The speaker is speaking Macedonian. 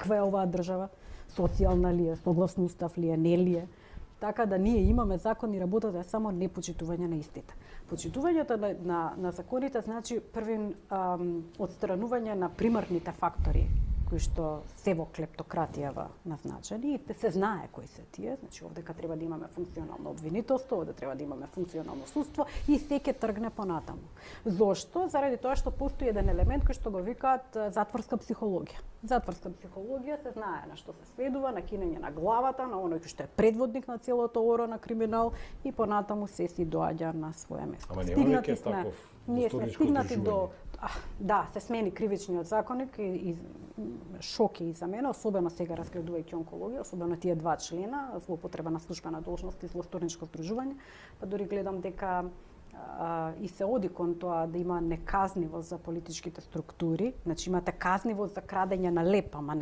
каква е оваа држава, социјална ли е, согласно устав ли е, не ли е. Така да ние имаме закон и работата е само непочитување на истите. Почитувањето на законите значи првин отстранување на примарните фактори кои што се во клептократијава назначени и се знае кои се тие, значи овдека треба да имаме функционално обвинителство, овде треба да имаме функционално судство и се ќе тргне понатаму. Зошто? Заради тоа што постои еден елемент кој што го викаат затворска психологија. Затворска психологија се знае на што се сведува, на кинење на главата, на оној кој што е предводник на целото оро на криминал и понатаму се си доаѓа на свое место. Ама нема веќе таков ние сме стигнати до да, се смени кривичниот законник и шок е и за мене, особено сега разгледувајќи онкологија, особено тие два члена, злоупотреба на службена должност и злосторничко здружување, па дури гледам дека и се оди кон тоа да има неказнивост за политичките структури, значи имате казнивост за крадење на леп, ама